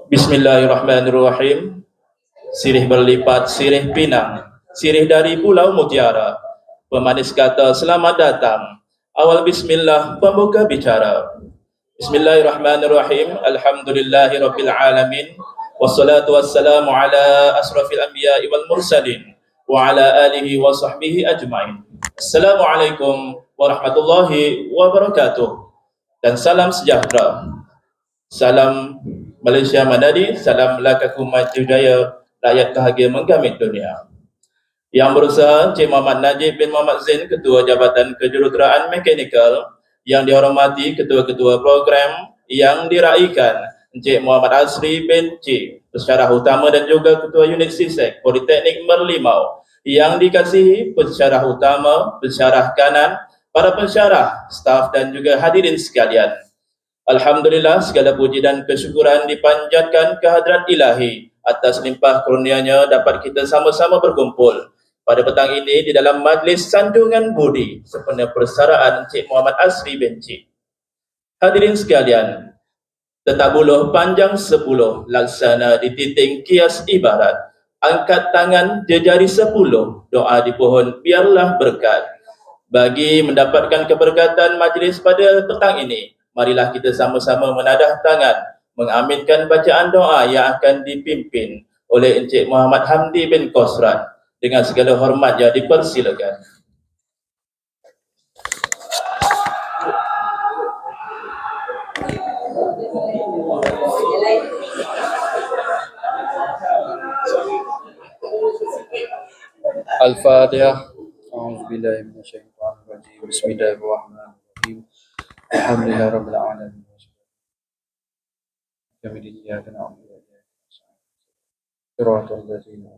Bismillahirrahmanirrahim. Sirih berlipat, sirih pinang, sirih dari Pulau Mutiara. Pemanis kata selamat datang. Awal bismillah, pembuka bicara. Bismillahirrahmanirrahim. Alhamdulillahirabbil alamin. Wassalatu wassalamu ala asrafil anbiya'i wal mursalin wa ala alihi wa sahbihi ajmain. Assalamualaikum warahmatullahi wabarakatuh. Dan salam sejahtera. Salam Malaysia Madani, salam Melaka Maju Jaya, rakyat bahagia menggamit dunia. Yang berusaha Encik Muhammad Najib bin Muhammad Zain, Ketua Jabatan Kejuruteraan Mekanikal. Yang dihormati Ketua-Ketua Program. Yang diraikan Encik Muhammad Asri bin C, Pensyarah Utama dan juga Ketua Unit CISEK Politeknik Merlimau. Yang dikasihi Pensyarah Utama, Pensyarah Kanan, para pensyarah, staf dan juga hadirin sekalian. Alhamdulillah, segala puji dan kesyukuran dipanjatkan kehadrat ilahi atas limpah kurnianya dapat kita sama-sama berkumpul pada petang ini di dalam majlis Sandungan Budi sempena persaraan Encik Muhammad Asri bin Cik. Hadirin sekalian, tetap buluh panjang 10 laksana di titik kias ibarat, angkat tangan jejari 10, doa di pohon biarlah berkat. Bagi mendapatkan keberkatan majlis pada petang ini, marilah kita sama-sama menadah tangan mengaminkan bacaan doa yang akan dipimpin oleh Encik Muhammad Hamdi bin Kosrat. Dengan segala hormat yang dipersilakan. Al-Fatihah. A'udzubillahi minasyaitonir rajim. Bismillahirrahmanirrahim. Alhamdulillahirabbil alamin. Iyyaka na'budu wa iyyaka nasta'in. Shiratal ladzina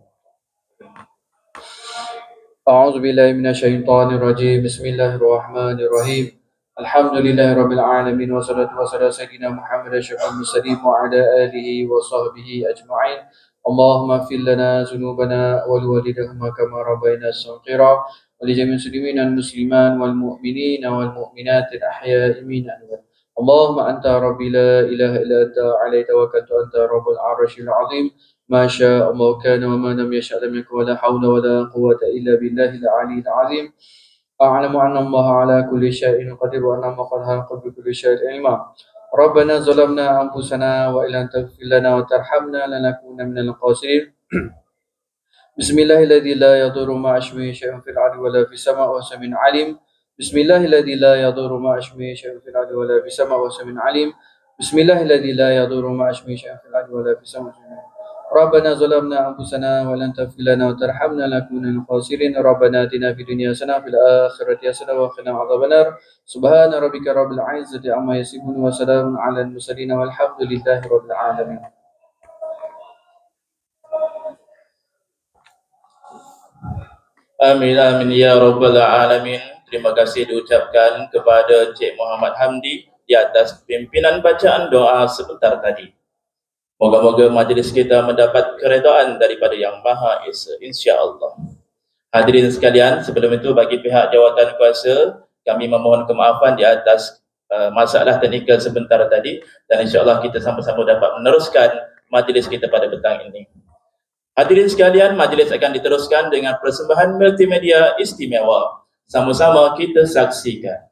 A'udzubillahi minasyaitonir rajim. Bismillahirrahmanirrahim. Alhamdulillahirabbil alamin wassalatu wassalamu ala sayyidina Muhammad asyrafil mursalin wa ala alihi wa sahbihi ajma'in. Allahumma ighfir lana dzunubana wa liwalidayna kama rabbayana shaghira wa li jami'il muslimin wal muslimat wal mu'minina wal mu'minat al ahya'i minhum. Allahumma anta rabbi la ilaha illa anta alayhi tawakkaltu anta rabbul arsyil azim. ما شاء الله كان وما لم يشاء لم يكن ولا حول ولا قوة إلا بالله العلي العظيم. أعلم أن الله على كل شيء قدير وأن الله قد خلق بكل شيء علما. ربنا ظلمنا أنفسنا وإن لم تغفر لنا وترحمنا لنكون من الخاسرين. بسم الله الذي لا يضر مع اسمه شيء في الأرض ولا في السماء وهو سميع عليم. بسم الله الذي لا يضر مع اسمه شيء في الأرض ولا في السماء وهو سميع عليم. بسم الله الذي لا يضر مع اسمه شيء في الأرض ولا في السماء. ربنا ظلمنا أنفسنا ولن تغفر لنا وترحمنا لنكون من الخاسرين. ربنا آتنا في الدنيا حسنة وفي الآخرة حسنة وقنا عذاب النار. سبحان ربك رب العزة عما يصفون وسلام على المرسلين والحمد لله رب العالمين. Amin amin ya rabbal alamin. Terima kasih diucapkan kepada Encik Muhammad Hamdi di atas pimpinan bacaan doa sebentar tadi. Moga-moga majlis kita mendapat keredaan daripada Yang Maha Esa, insya-Allah. Hadirin sekalian, sebelum itu bagi pihak jawatan kuasa, kami memohon kemaafan di atas masalah teknikal sebentar tadi, dan insya-Allah kita sama-sama dapat meneruskan majlis kita pada petang ini. Hadirin sekalian, majlis akan diteruskan dengan persembahan multimedia istimewa. Sama-sama kita saksikan.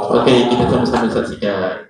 Oke, kita sama-sama saksikan.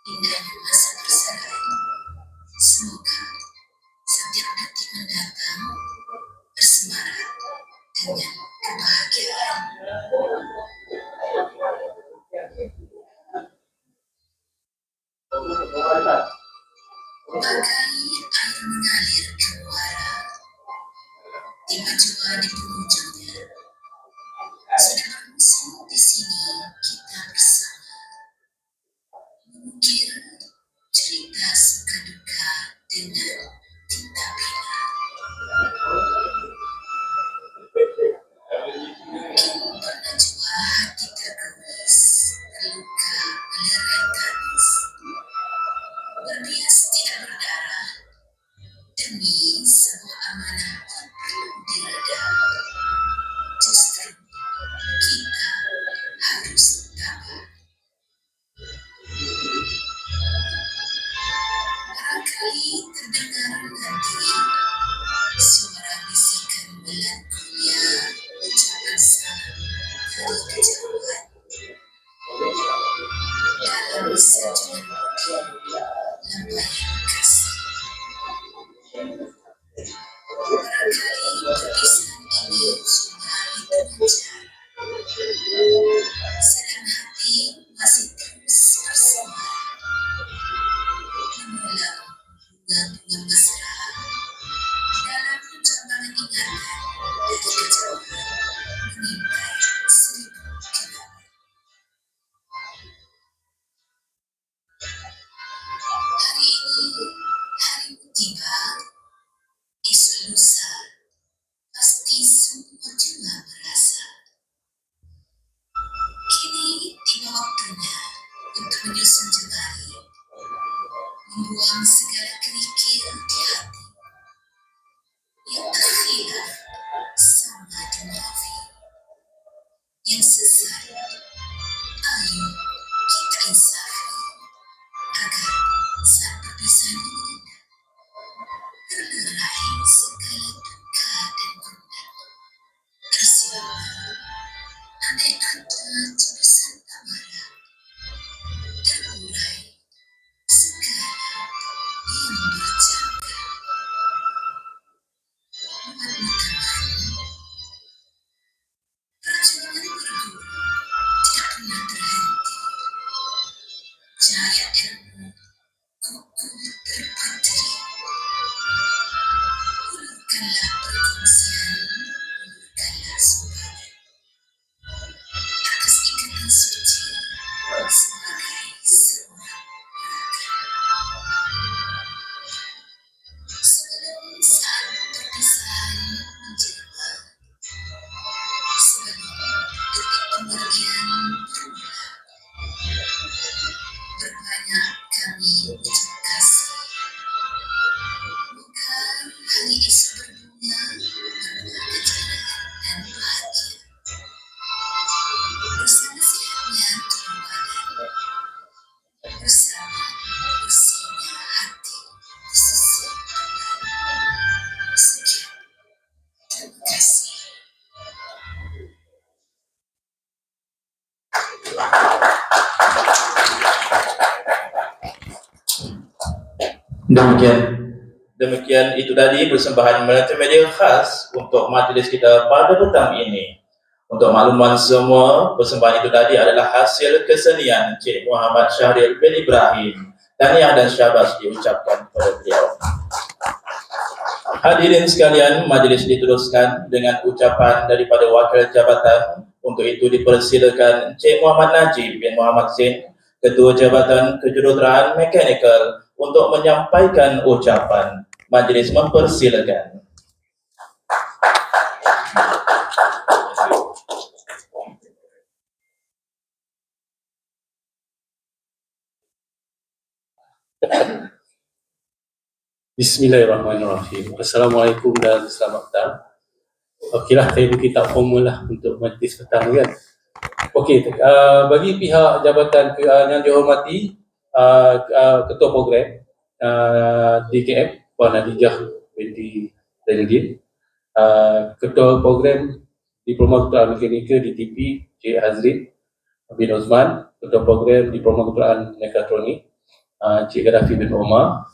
Indahnya masa persahabatan. Semoga setiap detik mendatang bersemarak dengan kebahagiaan. Bagai air mengalir ke muara, tiba jua di penghujungnya. Sudah bermusim di sini kita bersama, mengukir cerita suka duka dengan tinta pena. Mungkin pernah jua hati tergemis, terluka oleh rai tangis. Berbias tidak berdarah, sanjungan budi, lambaian kasih. Barangkali perpisahan ini sudah hitungan jari. Sedang hati masih terus bersama, mengulang bunga-bunga mesra dalam jambangan ingatan dari kejauhan mengintai 1000 kilometer. Hari ini harimu tiba, esok lusa pasti semua juga merasa. Kini tiba waktunya untuk menyusun jemari, membuang segala kerikil di hati yang terkhilaf sama dimaafin, yang sesat ayo kita insafi, agar saat perpisahan mengenang terlerai segala duka dan gundah. Tersiapa andai ada jurusan amarah, terurai segala yang berjangka. Umatmu teman, perjuangan berguru tidak pernah terhenti. Cahaya ilmu kokoh terpatri. Ulurkanlah perkongsian, ulurkanlah sumbangan atas ikatan suci sebagai seorang gerakan. Sebelum saat perpisahan menjelma, sebelum detik pemergian bermula, berbanyak kami ucap kasih. Moga hari esok berbunga, berbuah kejayaan dan bahagia. Bersama sehatnya tubuh badan, bersama bersihnya hati di sisi Tuhan. Sekian, terima kasih. Demikian itu tadi persembahan multimedia khas untuk majlis kita pada petang ini. Untuk makluman semua, persembahan itu tadi adalah hasil kesenian Cik Muhammad Syahril bin Ibrahim. Tahniah dan syabas diucapkan kepada beliau. Hadirin sekalian, majlis diteruskan dengan ucapan daripada wakil jabatan. Untuk itu dipersilakan Cik Muhammad Najib bin Muhammad Zain, Ketua Jabatan Kejuruteraan Mekanikal, untuk menyampaikan ucapan. Majlis mempersilakan. Bismillahirrahmanirrahim. Assalamualaikum dan selamat petang. Okeylah, saya bagi tak formal lah untuk majlis petang kan. Okey, bagi pihak jabatan yang dihormati, Ketua Program DKM Puan Adijah binti Zainuddin, Ketua Program Diploma Kejuruteraan Mekanikal DTP Cik Hazrin bin Osman, Ketua Program Diploma Kejuruteraan Mekatronik Cik Gaddafi bin Omar,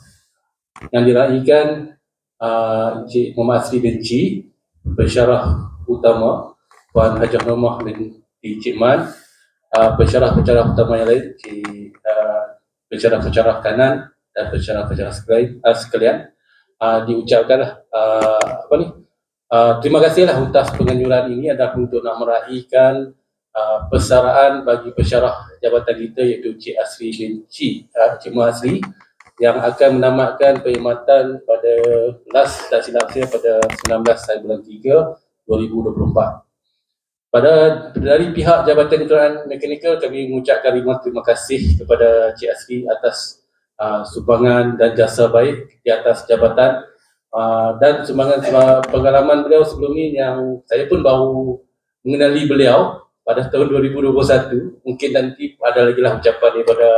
yang diraihkan Encik Muhammad Asri Benci, pensyarah utama Puan Hajah Nomah binti Cik Man, pensyarah-pensyarah utama yang lain, pensyarah-pensyarah kanan dan pensyarah-pensyarah sekalian, diucapkanlah terima kasihlah atas penganjuran ini adalah untuk nak meraihkan persaraan bagi pensyarah jabatan kita, iaitu Cik Asri Benci, Cik Muhammad Asri, yang akan menamatkan perkhidmatan pada tak silap saya pada 19 bulan 3 2024. Dari pihak Jabatan Kejuruteraan Mekanikal, kami mengucapkan ribuan terima kasih kepada Cik Asri atas sumbangan dan jasa baik di atas jabatan, dan sumbangan pengalaman beliau sebelum ini yang saya pun baru mengenali beliau pada tahun 2021. Mungkin nanti ada lagi lah ucapan daripada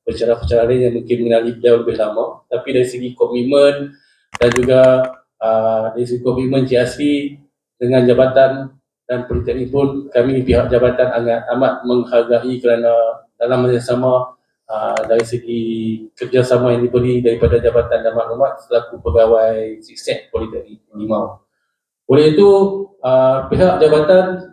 pensyarah-pensyarah lain yang mungkin mengenali beliau lebih lama, tapi dari segi komitmen dan juga dari segi komitmen Cik Asri dengan jabatan dan politeknik pun, kami pihak jabatan amat menghargai kerana dalam masa yang sama dari segi kerjasama yang diberi daripada Jabatan dan Maklumat selaku pegawai SISEC Politeknik Limau. Oleh itu, pihak jabatan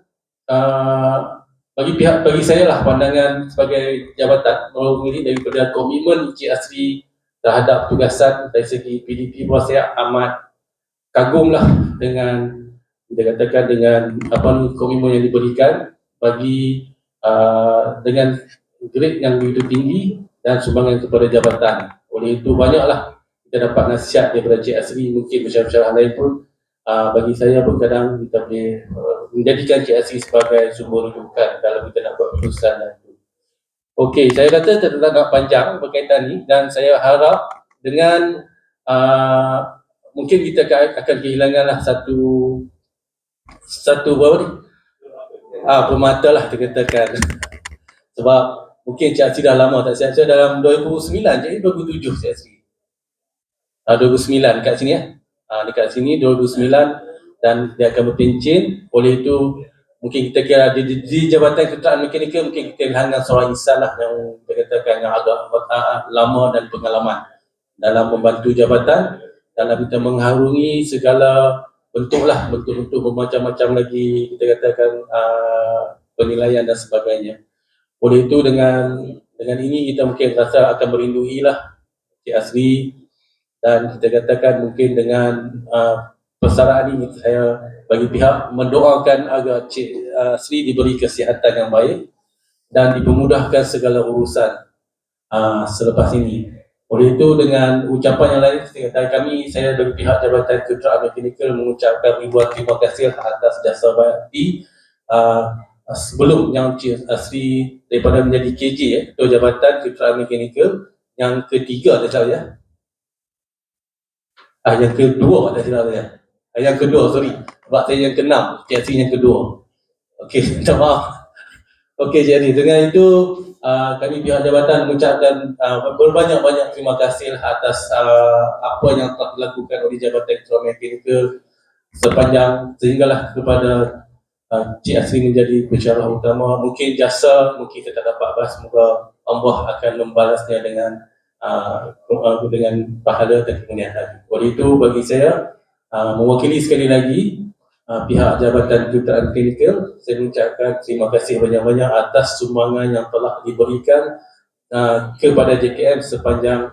bagi saya lah pandangan sebagai jabatan melalui daripada komitmen Encik Asri terhadap tugasan dari segi PDP Berwasiat amat kagumlah dengan kita katakan dengan komitmen yang diberikan bagi dengan grade yang begitu tinggi dan sumbangan kepada jabatan. Oleh itu banyaklah kita dapat nasihat daripada Encik Asri, mungkin masyarakat lain pun bagi saya pun kadang kita boleh menjadikan Encik Asri sebagai sumber rujukan dalam kita nak buat keputusan dan itu. Okey, saya kata terlalu panjang berkaitan ni dan saya harap dengan mungkin kita akan kehilanganlah satu apa ni? Pemata lah dikatakan. Sebab mungkin Encik Asri dah lama tak sihat. Saya dalam 2009 je, 2007 Encik Asri. 2009 dekat sini dekat sini 2009 dan dia akan berpencen. Oleh itu mungkin kita kira di Jabatan Ketenteraan Mekanikal mungkin kita kehilangan seorang insan lah yang kita katakan yang agak lama dan pengalaman dalam membantu jabatan, dalam kita mengharungi segala bentuk bermacam-macam lagi kita katakan penilaian dan sebagainya. Oleh itu dengan ini kita mungkin rasa akan merindui lah Encik Asri, dan kita katakan mungkin dengan persaraan ini saya bagi pihak mendoakan agar Encik Asri diberi kesihatan yang baik dan dipermudahkan segala urusan selepas ini. Oleh itu dengan ucapan yang lain saya bagi pihak Jabatan Ketenteraan Mekanikal mengucapkan ribuan terima kasih atas jasa bakti sebelum yang Encik Asri daripada menjadi KJ Ketua Jabatan Ketenteraan Mekanikal yang ketiga saja. Yang kedua tak silap saya. Yang kedua, sorry. Sebab saya yang keenam, Encik Asri yang kedua. Okey, minta maaf. Okey, jadi dengan itu kami pihak jabatan mengucapkan berbanyak-banyak terima kasih atas apa yang telah dilakukan oleh Jabatan Ketenteraan Mekanikal sepanjang sehinggalah kepada Encik Asri menjadi pensyarah utama. Mungkin jasa mungkin kita tak dapat bahas, semoga Allah akan membalasnya dengan pahala dan kemuliaan hari. Oleh itu bagi saya mewakili sekali lagi pihak Jabatan Ketenteraan Mekanikal, saya mengucapkan terima kasih banyak-banyak atas sumbangan yang telah diberikan kepada JKM sepanjang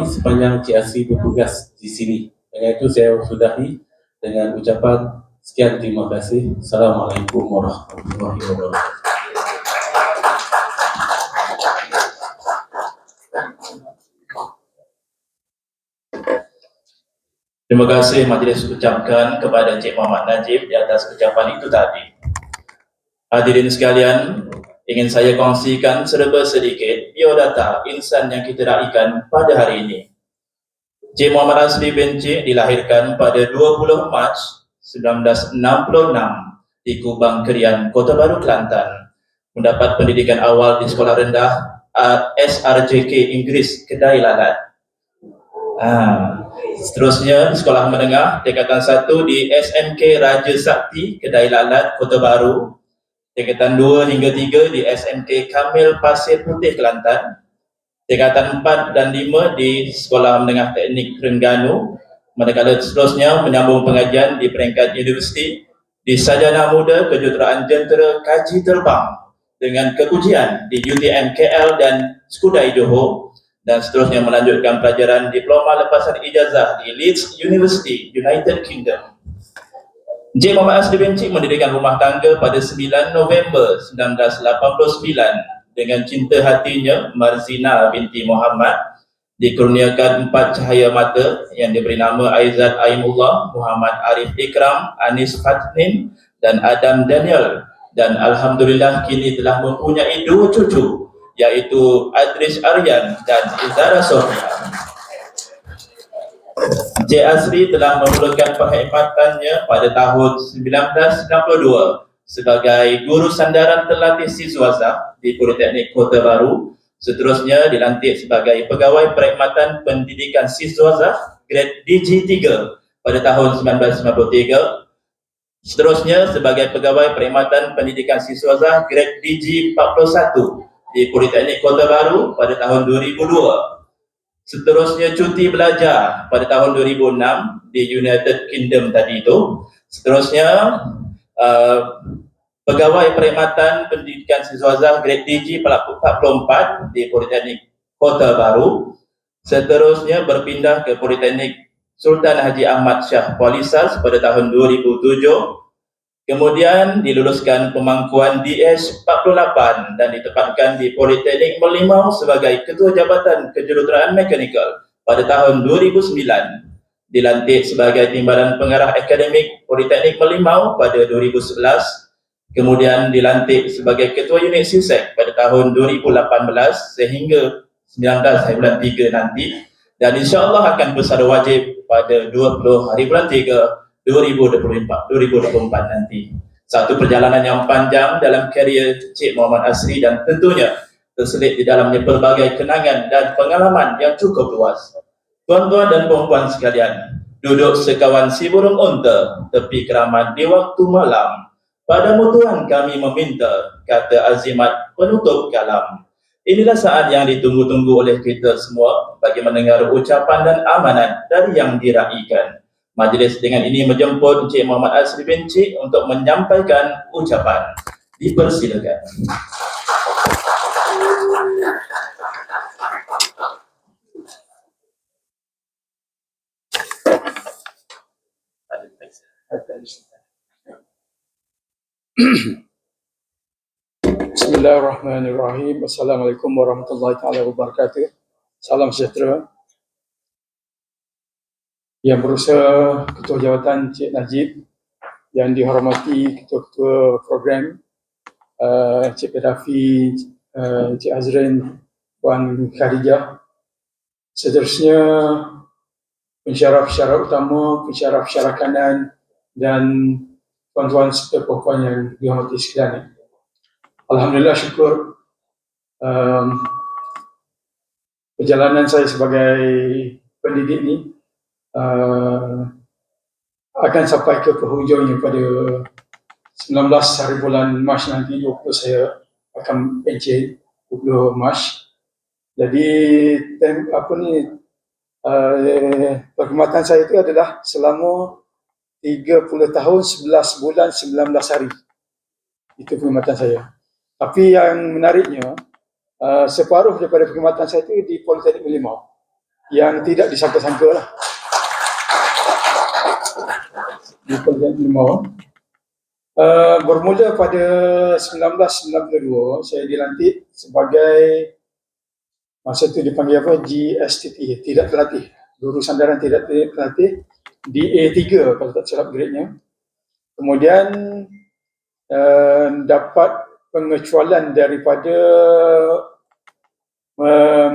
sepanjang Encik Asri bertugas di sini. Dengan itu saya sudahi dengan ucapan sekian, terima kasih. Assalamualaikum warahmatullahi wabarakatuh. Terima kasih majlis ucapkan kepada Encik Muhammad Najib di atas ucapan itu tadi. Hadirin sekalian, ingin saya kongsikan serba sedikit biodata insan yang kita raikan pada hari ini. Encik Muhammad Asri bin Encik dilahirkan pada 20 Mac 1966 di Kubang Kerian, Kota Baru, Kelantan. Mendapat pendidikan awal di sekolah rendah SRJK Inggeris, Kedai Lalat. Seterusnya di sekolah menengah tingkatan 1 di SMK Raja Sakti, Kedai Lalat, Kota Baru. Tingkatan 2 hingga 3 di SMK Kamil Pasir Putih, Kelantan. Tingkatan 4 dan 5 di Sekolah Menengah Teknik Terengganu. Manakala seterusnya menyambung pengajian di peringkat universiti di Sarjana Muda Kejuruteraan Jentera Kaji Terbang dengan keujian di UTM KL dan Skudai Johor, dan seterusnya melanjutkan pelajaran diploma lepasan ijazah di Leeds University, United Kingdom. Encik Muhammad Asri bin Encik mendirikan rumah tangga pada 9 November 1989 dengan cinta hatinya Marzina binti Muhammad, dikurniakan 4 cahaya mata yang diberi nama Aizat Aimullah, Muhammad Arif Ikram, Anis Fatnin dan Adam Daniel, dan alhamdulillah kini telah mempunyai 2 cucu, yaitu Adris Aryan dan Izara Sofia. Encik Asri telah memulakan perkhidmatannya pada tahun 1992 sebagai guru sandaran terlatih siswaza di Politeknik Kota Baru. Seterusnya dilantik sebagai pegawai perkhidmatan pendidikan siswaza grade DG 3 pada tahun 1993. Seterusnya sebagai pegawai perkhidmatan pendidikan siswaza grade DG 41 di Politeknik Kota Baru pada tahun 2002. Seterusnya cuti belajar pada tahun 2006 di United Kingdom tadi itu. Seterusnya pegawai perkhidmatan pendidikan siswazah grade DG 44 di Politeknik Kota Baru. Seterusnya berpindah ke Politeknik Sultan Haji Ahmad Shah Kuala Lisas pada tahun 2007. Kemudian diluluskan pemangkuan DS48 dan ditempatkan di Politeknik Merlimau sebagai Ketua Jabatan Kejuruteraan Mekanikal pada tahun 2009. Dilantik sebagai Timbalan Pengarah Akademik Politeknik Merlimau pada 2011. Kemudian dilantik sebagai Ketua Unit SISEK pada tahun 2018 sehingga 19 bulan 3 nanti. Dan insyaAllah akan bersara wajib pada 20 hari bulan 3 2024 nanti. Satu perjalanan yang panjang dalam karier Cik Muhammad Asri dan tentunya terselit di dalamnya pelbagai kenangan dan pengalaman yang cukup luas. Tuan-tuan dan puan-puan sekalian, duduk sekawan si burung unta tepi keramat di waktu malam. Padamu Tuhan kami meminta, kata azimat penutup kalam. Inilah saat yang ditunggu-tunggu oleh kita semua bagi mendengar ucapan dan amanat dari yang diraikan. Majlis dengan ini menjemput Encik Muhammad Asri bin Cik untuk menyampaikan ucapan. Dipersilakan. Bismillahirrahmanirrahim. Assalamualaikum warahmatullahi taala wabarakatuh. Salam sejahtera. Yang berusaha Ketua Jawatan Cik Najib, yang dihormati Ketua-Ketua Program Cik Pedafi, Cik Azrin, Puan Khadijah. Seterusnya pensyarah-pensyarah utama, pensyarah-pensyarah kanan dan tuan-tuan serta puan-puan yang dihormati sekalian. Alhamdulillah, syukur perjalanan saya sebagai pendidik ni akan sampai ke penghujungnya pada 19 hari bulan Mac nanti. 20 saya akan pencet 20 Mac. Jadi perkhidmatan saya itu adalah selama 30 tahun 11 bulan 19 hari. Itu perkhidmatan saya. Tapi yang menariknya, separuh daripada perkhidmatan saya itu di Politeknik Merlimau, yang tidak disangka-sangka lah. Di Politeknik Merlimau. Bermula pada 1992, saya dilantik sebagai, masa itu dipanggil apa, GSTT, tidak terlatih, guru sandaran tidak terlatih, di A3 kalau tak silap grade-nya. Kemudian dapat pengecualian daripada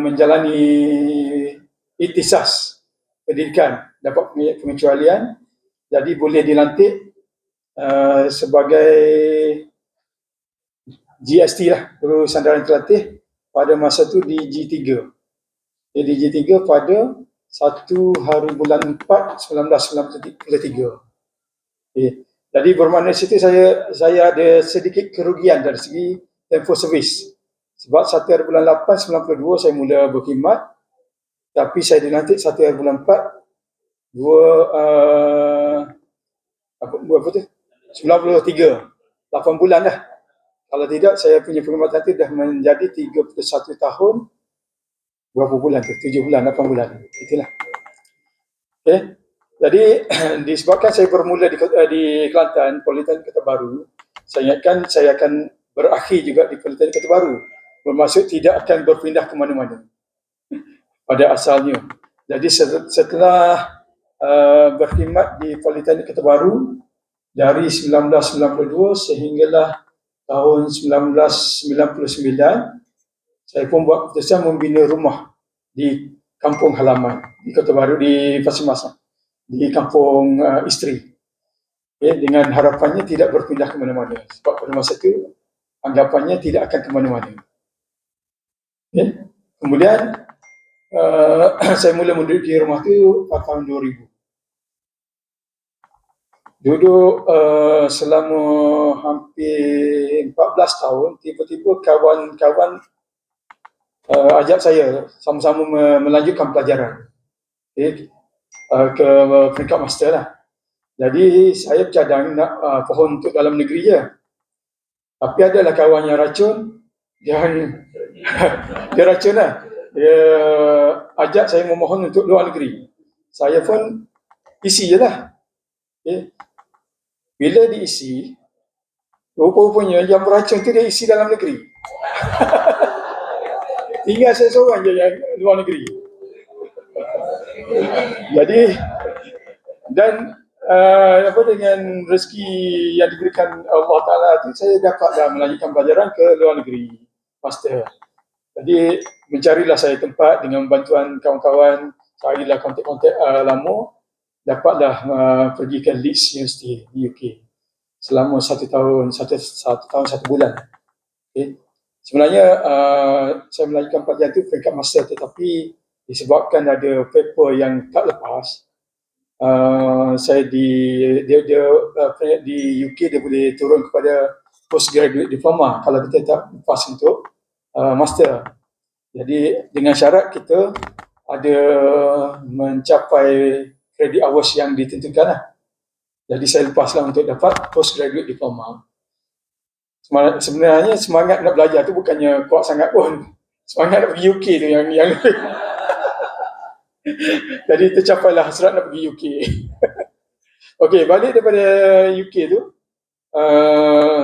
menjalani ikhtisas pendidikan, dapat pengecualian, jadi boleh dilantik sebagai GST lah, guru sandaran terlatih pada masa tu di G3. Jadi G3 pada 1 hari bulan 4 1993. Okay. Jadi bermakna situ saya ada sedikit kerugian dari segi tempoh servis. Sebab 1 hari bulan 8 92 saya mula berkhidmat, tapi saya dilantik 1 hari bulan 4 93, 8 bulan dah. Kalau tidak, saya punya perkhidmatan itu dah menjadi 31 tahun, berapa bulan tu? 7 bulan, 8 bulan. Itulah. Okay. Jadi, disebabkan saya bermula di Kelantan, Politeknik Kota Baru, saya ingatkan saya akan berakhir juga di Politeknik Kota Baru. Bermaksud tidak akan berpindah ke mana-mana pada asalnya. Jadi, setelah berkhidmat di Politeknik Kota Baru dari 1992 sehinggalah tahun 1999, saya pun buat keputusan membina rumah di kampung halaman di Kota Baru, di Pasir Mas, di kampung isteri. Okay, dengan harapannya tidak berpindah ke mana-mana. Sebab pada masa itu anggapannya tidak akan ke mana-mana. Okay. Kemudian saya mula menduduki rumah itu pada tahun 2000. Duduk selama hampir 14 tahun, tiba-tiba kawan-kawan ajak saya sama-sama melanjutkan pelajaran ke peringkat master lah. Jadi saya bercadang nak pohon untuk dalam negeri je. Tapi adalah kawan yang racun, dia racun lah. Dia ajak saya memohon untuk luar negeri. Saya pun isi je lah. Bila diisi, rupa-rupanya yang beracun tu dia isi dalam negeri. Tinggal saya seorang je yang luar negeri. Jadi, dan dengan rezeki yang diberikan Allah Ta'ala tu, saya dapatlah melanjutkan pelajaran ke luar negeri, master. Jadi, mencarilah saya tempat dengan bantuan kawan-kawan, carilah kontak-kontak lama, dapatlah pergi ke Leeds University di UK selama 1 tahun, 1 bulan. Sebenarnya saya melanjutkan pelajaran itu peringkat master, tetapi disebabkan ada paper yang tak lepas, saya di UK dia boleh turun kepada postgraduate diploma kalau kita tak lepas untuk master. Jadi dengan syarat kita ada mencapai credit hours yang ditentukan lah. Jadi saya lepaslah untuk dapat postgraduate diploma. Sebenarnya semangat nak belajar tu bukannya kuat sangat pun. Semangat nak pergi UK tu yang jadi tercapailah hasrat nak pergi UK. Okey, balik daripada UK tu,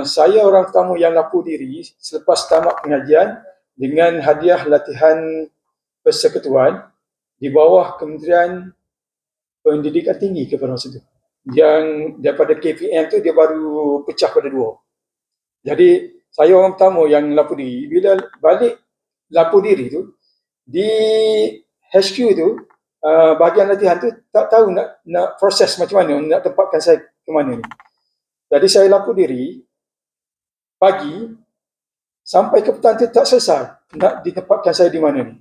saya orang pertama yang lapor diri selepas tamat pengajian dengan hadiah latihan persekutuan di bawah Kementerian Pendidikan Tinggi kepada masa itu. Yang daripada KPM tu dia baru pecah pada 2. Jadi saya orang pertama yang lapor diri. Bila balik lapor diri tu, di HQ tu, bahagian latihan tu tak tahu nak proses macam mana, nak tempatkan saya ke mana ni. Jadi saya lapor diri pagi sampai ke petang tu tak selesai nak ditempatkan saya di mana ni.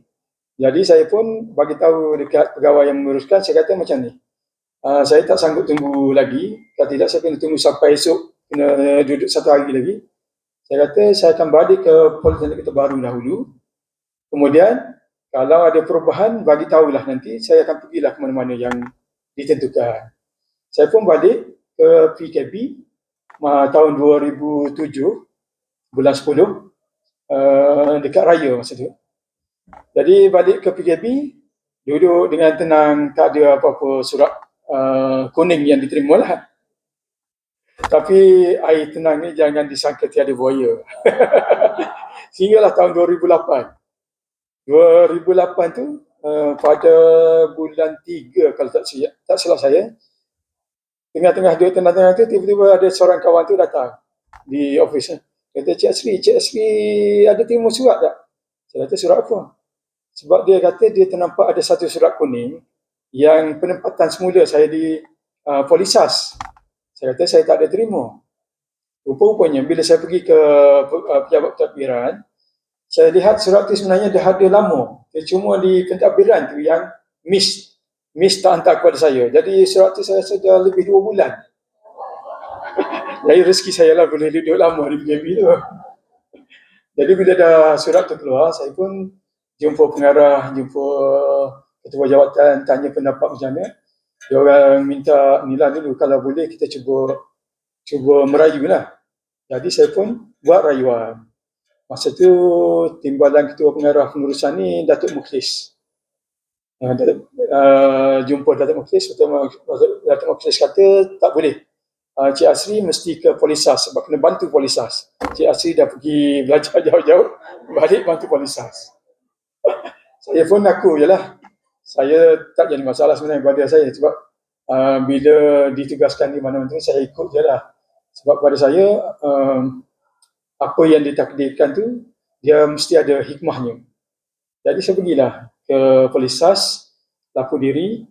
Jadi saya pun bagi tahu dekat pegawai yang menguruskan, saya kata macam ni, saya tak sanggup tunggu lagi, kalau tidak saya kena tunggu sampai esok, kena duduk 1 hari lagi. Saya kata saya akan balik ke Politeknik Kota Baru dahulu, kemudian kalau ada perubahan bagi tahulah, nanti saya akan pergilah ke mana-mana yang ditentukan. Saya pun balik ke PKB tahun 2007 bulan 10 dekat raya masa tu. Jadi balik ke PKB, duduk dengan tenang, tak ada apa-apa surat kuning yang diterima lah. Tapi air tenang ni jangan disangka tiada buaya. Sehinggalah tahun 2008. 2008 tu pada bulan 3 kalau tak salah saya, tengah-tengah tu tiba-tiba ada seorang kawan tu datang di office. Kata, Cik Asri ada terima surat tak? Saya kata, surat apa? Sebab dia kata dia ternampak ada satu surat kuning yang penempatan semula saya di Polisas. Saya kata saya tak ada terima. Rupa-rupanya bila saya pergi ke pejabat pentadbiran, saya lihat surat itu sebenarnya dah ada lama. Dia cuma di pentadbiran tu yang miss tak hantar kepada saya. Jadi surat itu saya sudah lebih 2 bulan. Jadi rezeki saya lah boleh duduk lama di PKB tu. Jadi bila dah surat tu keluar, saya pun jumpa pengarah, jumpa ketua jawatan, tanya pendapat macam mana. Dia orang minta nilai dulu, kalau boleh kita cuba merayu lah. Jadi saya pun buat rayuan. Masa tu timbalan ketua pengarah pengurusan ni Datuk Mukhlis. Jumpa Datuk Mukhlis, Datuk Mukhlis kata tak boleh. Cik Asri mesti ke Polisas sebab kena bantu Polisas. Cik Asri dah pergi belajar jauh-jauh, balik bantu Polisas. Saya pun aku je lah. Saya tak jadi masalah sebenarnya pada saya sebab bila ditugaskan di mana-mana saya ikut je lah. Sebab pada saya apa yang ditakdirkan tu dia mesti ada hikmahnya. Jadi saya pergilah ke Polisas, lapor diri,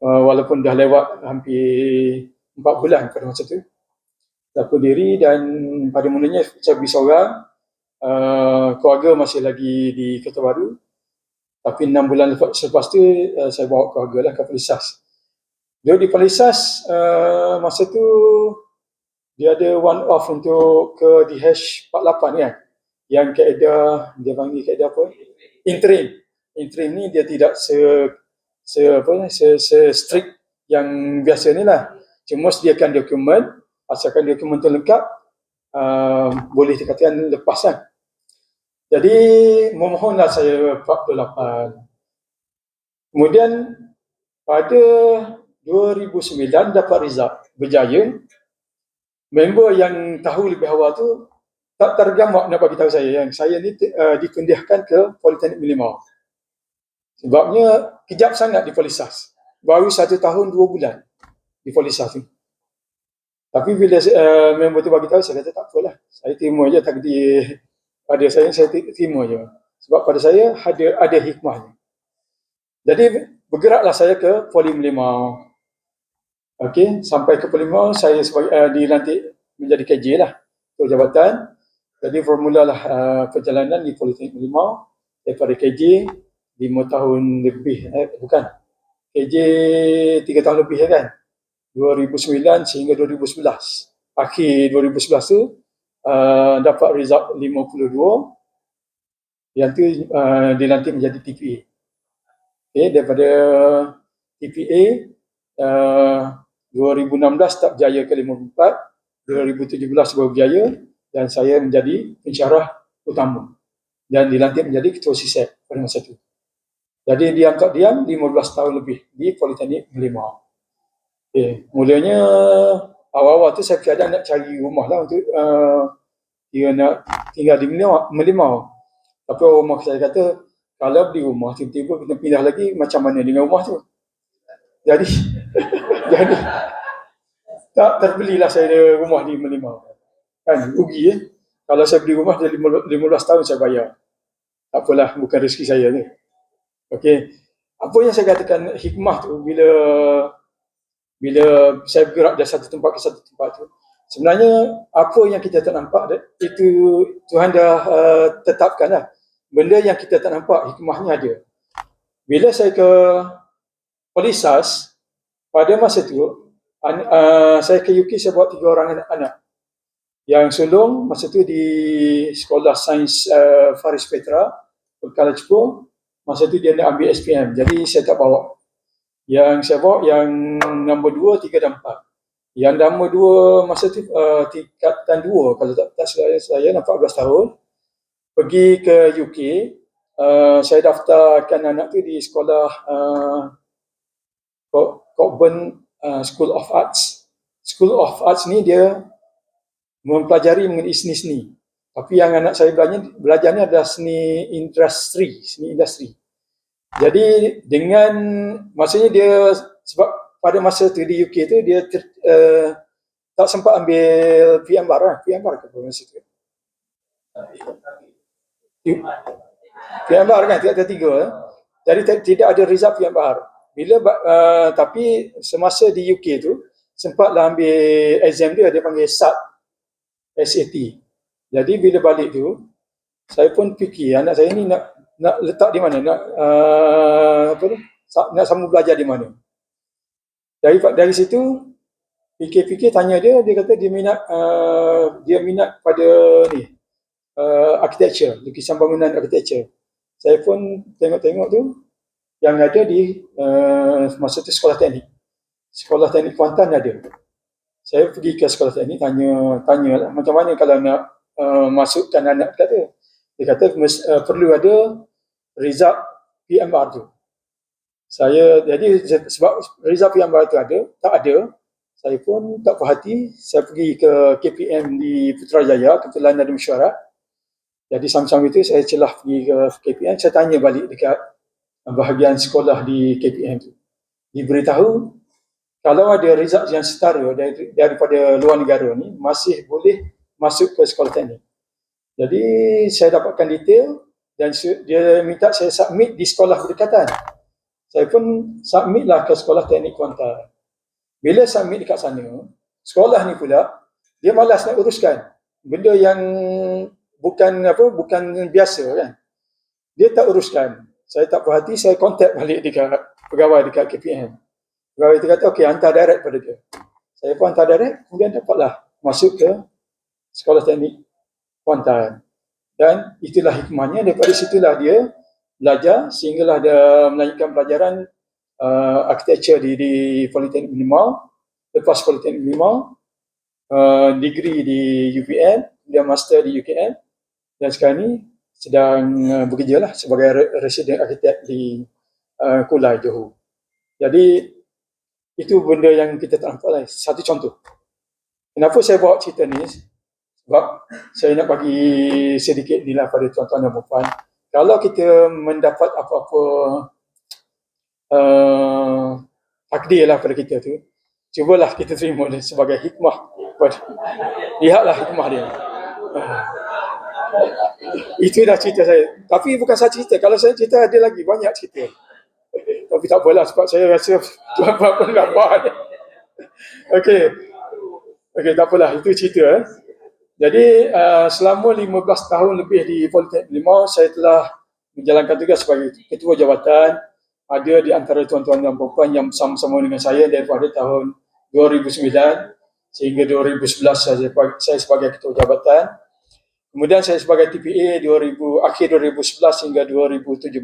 walaupun dah lewat hampir 4 bulan pada masa tu. Lapor diri dan pada mulanya saya pergi seorang, keluarga masih lagi di Kota Baru. Tapi 6 bulan selepas tu saya bawa keluarga lah ke Polisas. Dia di Polisas masa tu dia ada one off untuk ke DH48 kan. yang kaedah, dia panggil kaedah apa? Interim. Interim ni dia tidak se strict yang biasa ni lah. Cuma sediakan dokumen, asalkan dokumen tu lengkap, boleh dikatakan lepas lah. Jadi memohonlah saya 48. Kemudian pada 2009 dapat result berjaya. Member yang tahu lebih awal tu tak tergamak nak bagi tahu saya yang saya ni dipindahkan ke Politeknik Merlimau. Sebabnya kejap sangat di Polisas. Baru 1 tahun 2 bulan di Polisas tu. Tapi bila member tu bagi tahu, saya kata tak apalah. Saya terima je takdir pada saya terima je. Sebab pada saya ada hikmahnya. Jadi bergeraklah saya ke Poli Merlimau. Okey, sampai ke Poli Merlimau saya dilantik menjadi KJ lah, ketua jabatan. Jadi bermulalah perjalanan di Politeknik Merlimau daripada KJ 5 tahun lebih, bukan. KJ 3 tahun lebih kan. 2009 sehingga 2011. Akhir 2011 tu dapat result 52. Yang tu dilantik menjadi TPA. Okay, daripada TPA 2016 tak berjaya ke 54, 2017 baru berjaya dan saya menjadi pensyarah utama dan dilantik menjadi ketua SISEP pada masa itu. Jadi diam tak diam 15 tahun lebih di Politeknik Merlimau. Okay, mulanya awal-awal tu saya kadang nak cari rumah lah untuk dia nak tinggal di Merlimau. Tapi rumah saya kata, kalau beli rumah tiba-tiba kita pindah lagi, macam mana dengan rumah tu? Jadi jadi tak terbelilah saya rumah di Merlimau. Kan rugi Kalau saya beli rumah dari 15 tahun saya bayar. Tak apalah, bukan rezeki saya ni. Okey. Apa yang saya katakan hikmah tu bila saya bergerak dari satu tempat ke satu tempat tu. Sebenarnya apa yang kita tak nampak itu Tuhan dah tetapkan lah. Benda yang kita tak nampak hikmahnya ada. Bila saya ke Polisas, pada masa tu saya ke UK, saya bawa 3 orang anak-anak. Yang sulung masa tu di Sekolah Sains Faris Petra, Kuala Lumpur. Masa tu dia nak ambil SPM, jadi saya tak bawa. Yang saya bawa yang nombor 2, 3 dan 4. Yang nombor 2 masa tu tingkatan 2 kalau tak saya 14 tahun. Pergi ke UK, saya daftarkan anak tu di sekolah Cockburn School of Arts. School of Arts ni dia mempelajari mengenai seni-seni. Tapi yang anak saya belajarnya adalah seni industri. Jadi dengan maksudnya dia, sebab pada masa tu di UK tu dia tak sempat ambil PMR ke masa tu. PMR kan tingkatan 3. Jadi tidak ada result PMR. Tapi semasa di UK tu sempatlah ambil exam dia panggil SAT. Jadi bila balik tu saya pun fikir anak saya ni nak letak di mana, nak sambung belajar di mana. Dari situ fikir tanya dia kata dia minat pada ni architecture, lukisan bangunan architecture. Saya pun tengok tu yang ada di masa tu sekolah teknik Kuantan ada. Saya pergi ke sekolah teknik tanya lah, macam mana kalau nak masukkan anak kata. Dia kata perlu ada result PMR tu. Jadi sebab result PMR tu tak ada, saya pun tak puas hati. Saya pergi ke KPM di Putrajaya, kebetulan ada mesyuarat. Jadi sama-sama itu saya celah pergi ke KPM, saya tanya balik dekat bahagian sekolah di KPM tu. Diberitahu kalau ada result yang setara daripada luar negara ni masih boleh masuk ke sekolah teknik. Jadi saya dapatkan detail dan dia minta saya submit di sekolah berdekatan. Saya pun submitlah ke sekolah teknik Kuantan. Bila submit dekat sana, sekolah ni pula dia malas nak uruskan benda yang bukan biasa kan. Dia tak uruskan. Saya tak puas hati, saya contact balik dekat pegawai dekat KPM. Pegawai itu kata okey, hantar direct pada dia. Saya pun hantar direct, kemudian dapatlah masuk ke sekolah teknik Kuantan. Dan itulah hikmahnya, daripada situlah dia belajar sehinggalah dia melanjutkan pelajaran architecture di Politeknik Limau. Lepas Politeknik Limau, degree di UPN, dia master di UKM, dan sekarang ni sedang bekerja lah sebagai resident architect di Kulai, Johor. Jadi itu benda yang kita tak nampak lah. Satu contoh. Kenapa saya bawa cerita ni? Sebab saya nak bagi sedikit nilai pada tuan-tuan dan puan. Kalau kita mendapat apa-apa takdir lah pada kita tu, cubalah kita terima dia sebagai hikmah. Lihatlah hikmah dia. Itu dah cerita saya. Tapi bukan saya cerita. Kalau saya cerita ada lagi banyak cerita. Tapi tak apalah sebab saya rasa tuan-tuan pun lapar. Okey, tak apalah. Itu cerita. Jadi selama 15 tahun lebih di Politeknik Limau, saya telah menjalankan tugas sebagai ketua jabatan. Ada di antara tuan-tuan dan puan yang bersama-sama dengan saya daripada tahun 2009 sehingga 2011 saya sebagai ketua jabatan. Kemudian saya sebagai TPA akhir 2011 hingga 2017.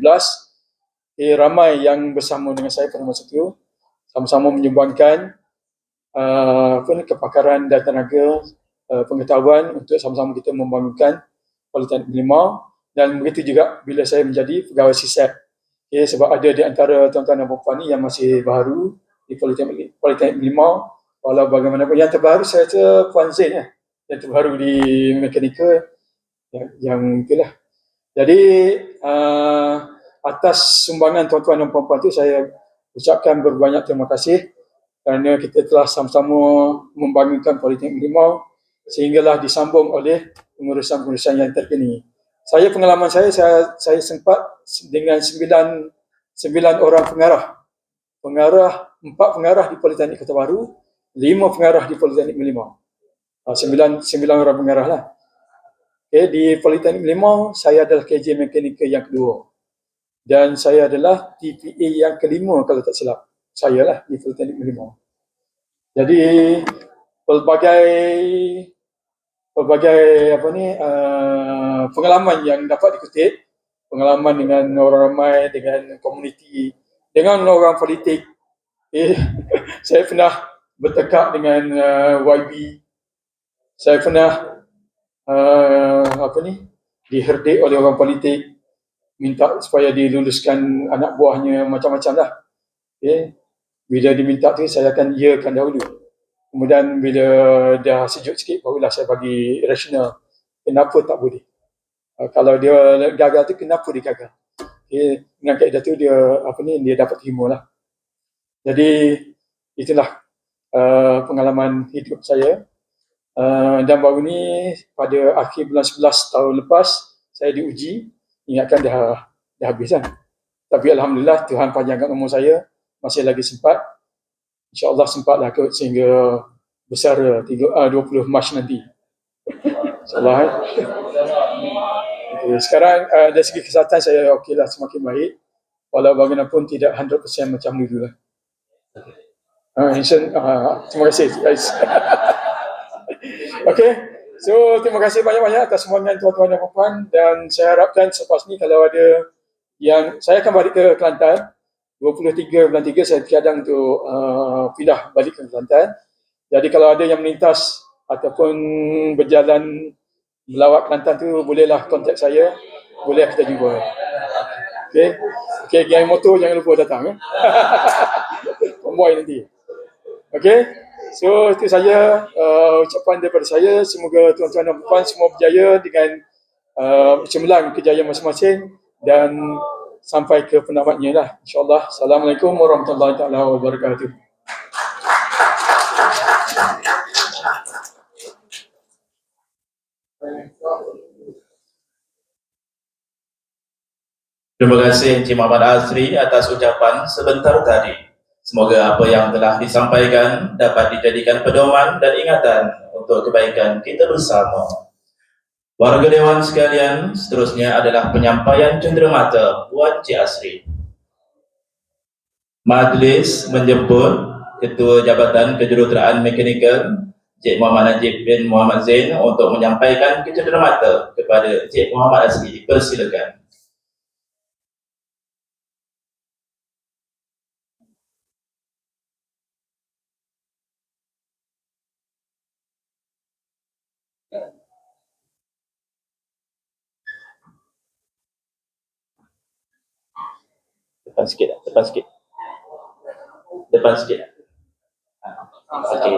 Ramai yang bersama dengan saya pada masa itu, sama-sama menyumbangkan kepakaran dan tenaga pengetahuan untuk sama-sama kita membangunkan Politeknik Limau. Dan begitu juga bila saya menjadi pegawai SISAP. Sebab ada di antara tuan-tuan dan puan ni yang masih baru di Politeknik Limau. Walau bagaimanapun, yang terbaru saya rasa Puan Zain ya, yang terbaru di mekanikal yang itulah. Jadi atas sumbangan tuan-tuan dan puan-puan itu saya ucapkan berbanyak terima kasih kerana kita telah sama-sama membangunkan Politeknik Limau sehinggalah disambung oleh pengurusan-pengurusan yang terkini. Pengalaman saya sempat dengan 9 orang pengarah. 4 pengarah di Politeknik Kota Baru, 5 pengarah di Politeknik Limau. 9 orang pengarah lah. Di Politeknik Limau, saya adalah KJ Mekanikal yang kedua. Dan saya adalah TPA yang kelima kalau tak silap. Saya lah di Politeknik Limau. Jadi pelbagai pengalaman yang dapat dikutip, pengalaman dengan orang ramai, dengan komuniti, dengan orang politik. Saya pernah bertekak dengan YB. Saya pernah diherdik oleh orang politik, minta supaya diluluskan anak buahnya, macam-macam lah. Bila diminta tu saya akan iakan dahulu. Kemudian bila dah sejuk sikit barulah saya bagi rasional kenapa tak boleh. Kalau dia gagal tu kenapa dia gagal. Dengan kaedah tu dia dapat terima lah. Jadi itulah pengalaman hidup saya. Dan baru ni pada akhir bulan 11 tahun lepas saya diuji, ingatkan dah habis kan. Tapi alhamdulillah Tuhan panjangkan umur saya, masih lagi sempat. InsyaAllah sempatlah kot sehingga bersara 20 Mac nanti. InsyaAllah. Sekarang dari segi kesihatan saya okeylah, semakin baik. Walau bagaimanapun tidak 100% macam dulu lah. Terima kasih guys. Okay, so terima kasih banyak-banyak atas sumbangan tuan-tuan dan puan, dan saya harapkan selepas ni kalau ada yang, saya akan balik ke Kelantan 23 bulan 3 saya tiadang untuk pindah balik ke Kelantan. Jadi kalau ada yang melintas ataupun berjalan melawat Kelantan tu, bolehlah kontak saya, boleh kita jumpa. Okay, geng motor jangan lupa datang. Konvoi nanti. Okay, so itu saja ucapan daripada saya. Semoga tuan-tuan dan puan semua berjaya dengan cemerlang kejayaan masing-masing dan sampai ke penamatnya lah, insyaAllah. Assalamualaikum warahmatullahi wabarakatuh. Terima kasih Encik Muhammad Azri atas ucapan sebentar tadi. Semoga apa yang telah disampaikan dapat dijadikan pedoman dan ingatan untuk kebaikan kita bersama. Warga Dewan sekalian, seterusnya adalah penyampaian cenderamata Puan Cik Asri. Majlis menjemput Ketua Jabatan Kejuruteraan Mekanikal Encik Muhammad Najib bin Muhammad Zain untuk menyampaikan kecenderamata kepada Encik Muhammad Asri. Persilakan. Depan sikit, depan sikit. Depan sikit. Okey.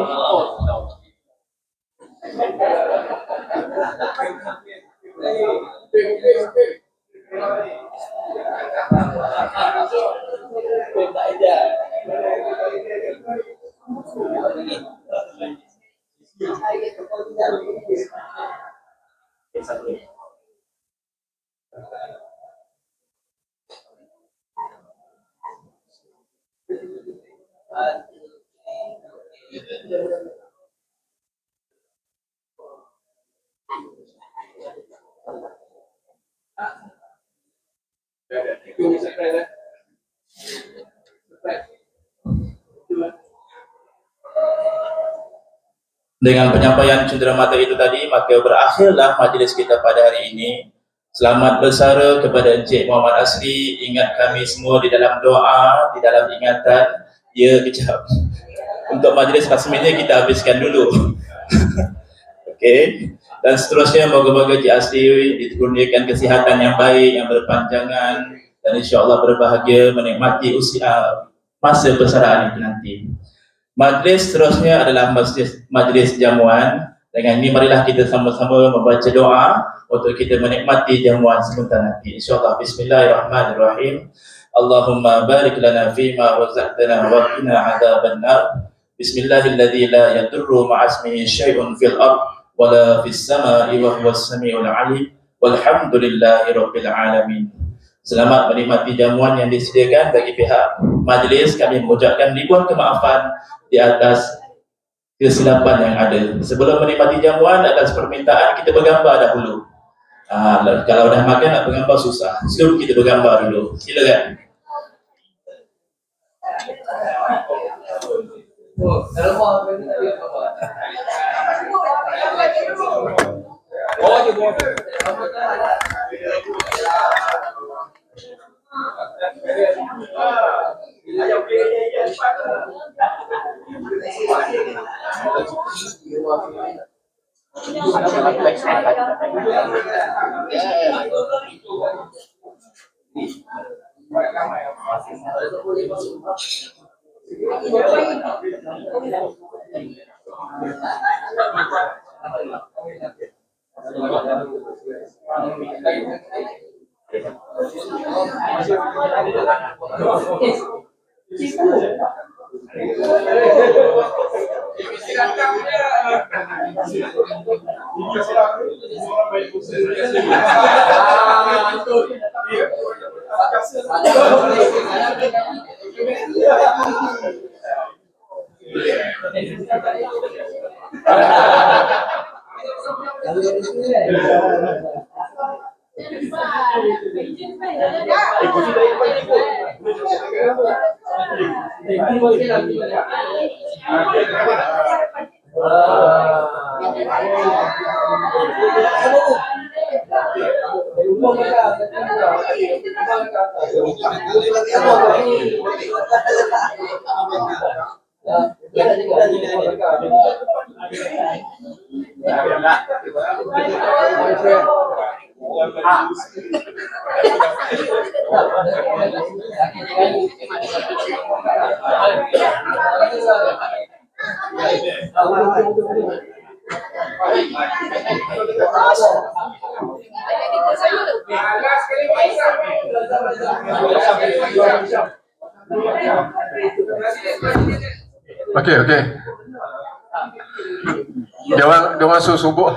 Dengan penyampaian cenderamata itu tadi, maka berakhirlah majlis kita pada hari ini. Selamat bersara kepada Encik Muhammad Asri. Ingat kami semua di dalam doa, di dalam ingatan. Ya, kejap. Untuk majlis rasminya kita habiskan dulu. Okey. Dan seterusnya, moga-moga Encik Asri dikurniakan kesihatan yang baik, yang berpanjangan, dan insya-Allah berbahagia menikmati usia masa persaraan itu nanti. Majlis seterusnya adalah majlis jamuan. Dengan ini marilah kita sama-sama membaca doa untuk kita menikmati jamuan sebentar nanti. InsyaAllah. Bismillahirrahmanirrahim. Allahumma barik lana fima razaqtana wa qina adzaban nar. Bismillahilladzi la yadurru ma'asmihi syai'un fil ard wa la fis sama'i wa huwas samiul 'alim. Walhamdulillahirabbil alamin. Selamat menikmati jamuan yang disediakan bagi pihak majlis. Kami mengucapkan ribuan kemaafan di atas kesilapan yang ada. Sebelum menikmati jamuan, atas permintaan kita bergambar dahulu. Kalau dah makan nak bergambar susah. Sebelum kita bergambar dulu. Silakan. Okey. Dia orang subuh